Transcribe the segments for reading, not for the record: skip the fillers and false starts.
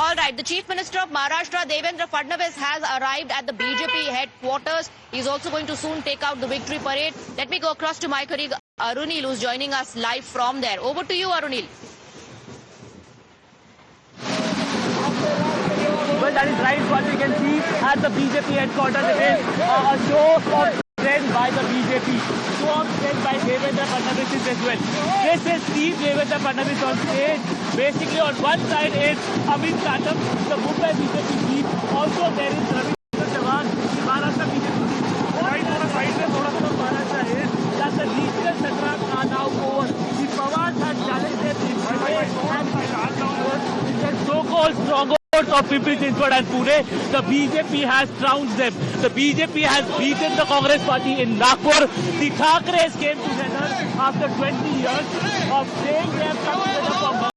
all right. The Chief Minister of Maharashtra, Devendra Fadnavis, has arrived at the BJP headquarters. He's also going to soon take out the victory parade. Let me go across to my colleague Arunil, who's joining us live from there. Over to you, Arunil. Well, that is right. What we can see at the BJP headquarters, it is a show of strength by the BJP. Show of strength by Devendra Fadnavis as well. This is Steve Devendra Fadnavis on stage. Basically, on one side is Amit Chatam, the Mumbai BJP chief. Also, there is Ravindra Chavan, the Maharashtra BJP chief. Right on the side, Maharashtra is that the regional satraps are now over. The Pawars have challenged them in Pune and the so-called strongholds of Pimpri-Chinchwad and Pune. The BJP has trounced them. The BJP has beaten the Congress party in Nagpur. The Thakres came together after 20 years of saying they have come together for Marathi.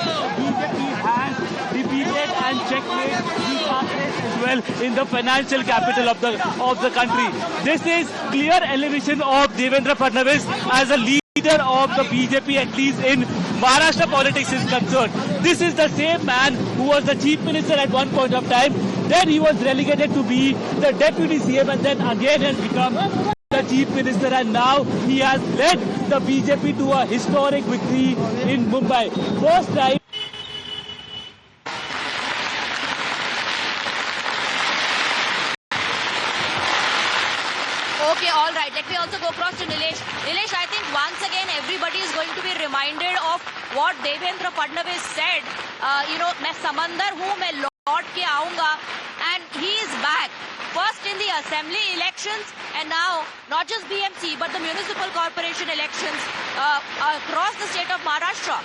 The BJP has defeated and checkmate the Thakres as well in the financial capital of the country. This is clear elevation of Devendra Fadnavis as a leader of the BJP, at least in Maharashtra politics is concerned. This is the same man who was the chief minister at one point of time. Then he was relegated to be the deputy CM and then again has become the chief minister, and now he has led the BJP to a historic victory in Mumbai. First time. Okay, all right. Let me also go across to Nilesh. Nilesh, I think once again everybody is going to be reminded of what Devendra Fadnavis said. मैं समंदर हूँ, मैं लौट के आऊंगा, and he is back. First in the assembly elections, and now not just BMC but the municipal corporation elections across the state of Maharashtra.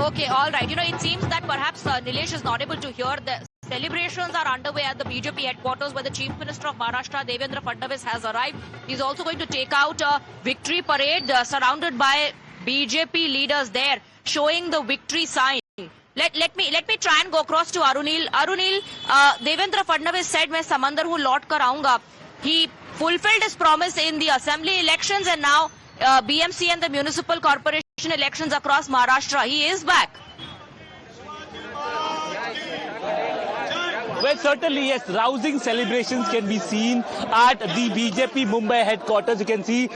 Okay, all right. It seems that perhaps Nilesh is not able to hear. The celebrations are underway at the BJP headquarters where the Chief Minister of Maharashtra, Devendra Fadnavis, has arrived. He's also going to take out a victory parade surrounded by BJP leaders there, showing the victory sign. Let me try and go across to Arunil. Arunil, Devendra Fadnavis said, "मैं समंदर हूँ, लौट कर आऊंगा." He fulfilled his promise in the assembly elections, and now BMC and the municipal corporation elections across Maharashtra. He is back. Well, certainly, yes, rousing celebrations can be seen at the BJP Mumbai headquarters. You can see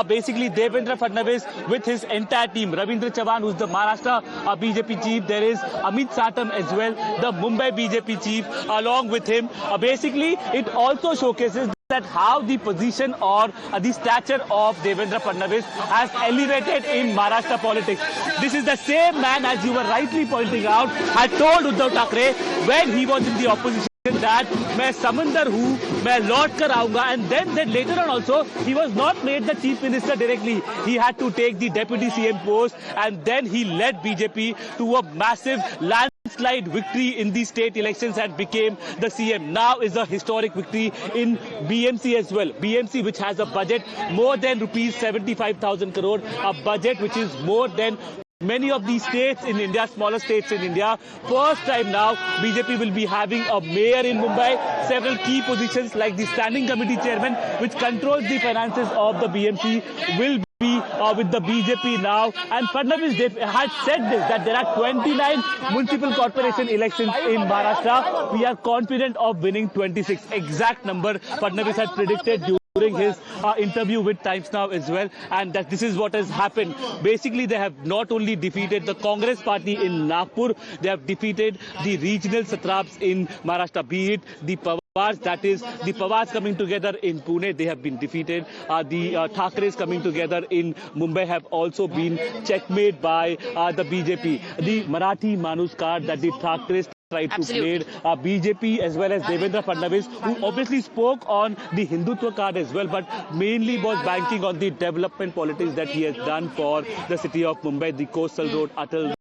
basically Devendra Fadnavis with his entire team. Ravindra Chavan, who's the Maharashtra BJP chief. There is Amit Chatam as well, the Mumbai BJP chief, along with him. Basically, it also showcases that how the position or the stature of Devendra Fadnavis has elevated in Maharashtra politics. This is the same man, as you were rightly pointing out, had told Uddhav Thackeray when he was in the opposition that मैं समंदर हूँ, मैं लौट कर आऊंगा, and then later on also he was not made the chief minister directly. He had to take the deputy CM post, and then he led BJP to a massive landslide victory in the state elections and became the CM. Now is a historic victory in BMC as well. BMC, which has a budget more than rupees 75,000 crore, a budget which is more than many of these states in India, smaller states in India. First time now, BJP will be having a mayor in Mumbai, several key positions like the standing committee chairman, which controls the finances of the BMC, will be with the BJP now. And Fadnavis had said this, that there are 29 municipal corporation elections in Maharashtra. We are confident of winning 26. Exact number Fadnavis had predicted during his interview with Times Now as well, and that this is what has happened. Basically, they have not only defeated the Congress party in Nagpur, they have defeated the regional satraps in Maharashtra, be it the Pawars, that is the Pawars coming together in Pune, they have been defeated. The Thakres coming together in Mumbai have also been checkmate by the BJP. The Marathi Manus card that the Thakres tried to Absolutely. play BJP as well as Devendra Fadnavis, who obviously spoke on the Hindutva card as well, but mainly was banking on the development politics that he has done for the city of Mumbai, the coastal road, Atal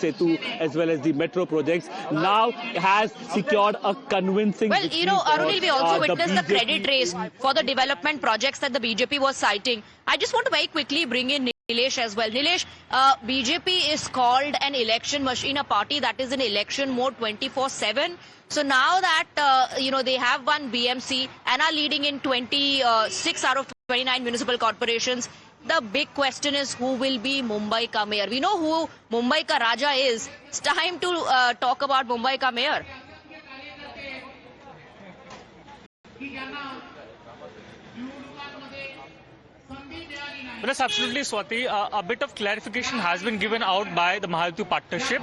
Setu, as well as the metro projects. Now has secured a convincing. Well, you know, Arunil, we also witnessed the BJP credit race for the development projects that the BJP was citing. I just want to very quickly bring in Nilesh as well. Nilesh, BJP is called an election machine, a party that is in election mode 24/7. So now that, you know, they have won BMC and are leading in 26 out of 29 municipal corporations, the big question is who will be Mumbai ka mayor. We know who Mumbai ka Raja is. It's time to talk about Mumbai ka mayor. Yes, absolutely, Swati. A bit of clarification has been given out by the Mahayuti partnership.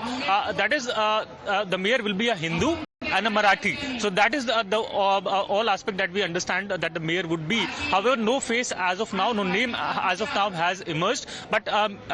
That is, the mayor will be a Hindu and a Marathi. So that is the all aspect that we understand that the mayor would be. However, no face as of now, no name as of now has emerged. But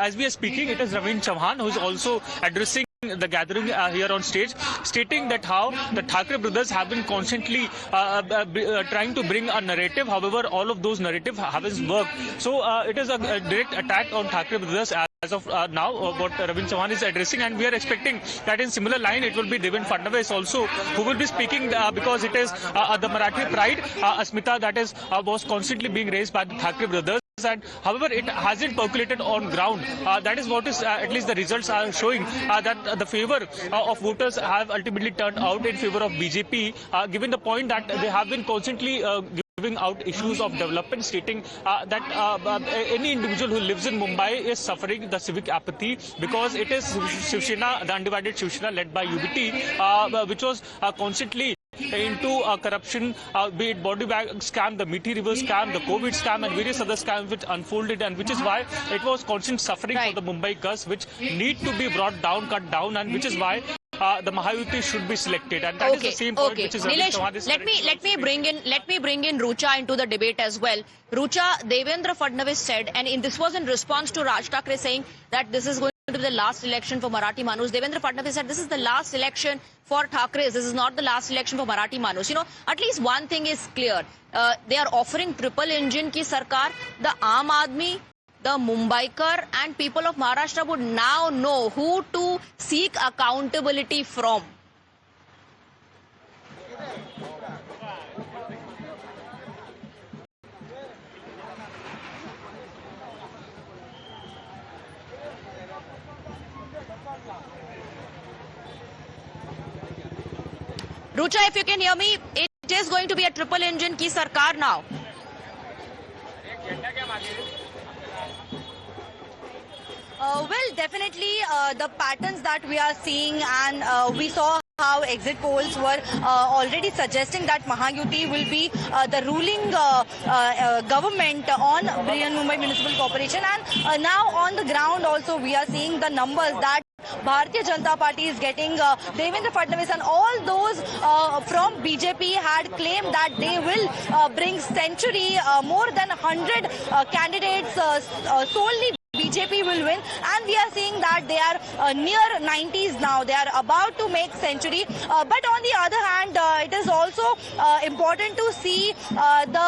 as we are speaking, it is Ravin Chauhan who is also addressing the gathering here on stage, stating that how the Thackeray brothers have been constantly trying to bring a narrative. However, all of those narrative haven't worked. So it is a direct attack on Thackeray brothers as of now, what Ravin Chauhan is addressing, and we are expecting that in similar line it will be Devendra Fadnavis also who will be speaking because it is the Marathi pride, Asmita, that is was constantly being raised by the Thackeray brothers. And however, it hasn't percolated on ground. That is what is at least the results are showing that the favor of voters have ultimately turned out in favor of BJP, given the point that they have been constantly giving out issues of development, stating that any individual who lives in Mumbai is suffering the civic apathy because it is Shiv Sena, the undivided Shiv Sena led by UBT, which was constantly into corruption, be it body bag scam, the Methi River scam, the COVID scam, and various other scams which unfolded, and which is why it was constant suffering for the Mumbai cause, which need to be brought down, cut down, and which is why the Mahayuti should be selected, and that is the same point which is Nilesh, let me bring in Rucha into the debate as well. Rucha, Devendra Fadnavis said, and this was in response to Raj Thackeray saying that this is going to be the last election for Marathi Manus. Devendra Fadnavis said this is the last election for Thackerays. This is not the last election for Marathi Manus. You know, at least one thing is clear. They are offering triple engine ki sarkar. The Aam Aadmi, the Mumbaikar and people of Maharashtra would now know who to seek accountability from. Rucha, if you can hear me, it is going to be a triple engine ki sarkar now. Well, definitely the patterns that we are seeing, and we saw how exit polls were already suggesting that Mahayuti will be the ruling government on Mumbai Municipal Corporation, and now on the ground also we are seeing the numbers that Bharatiya Janata Party is getting. Devendra Fadnavis and all those from BJP had claimed that they will bring century, more than 100 candidates solely BJP will win, and we are seeing that they are near 90s now. They are about to make century. But on the other hand, it is also important to see the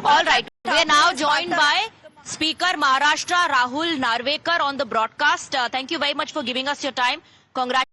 All right, we are now joined by Speaker Maharashtra Rahul Narvekar on the broadcast. Thank you very much for giving us your time. Congratulations.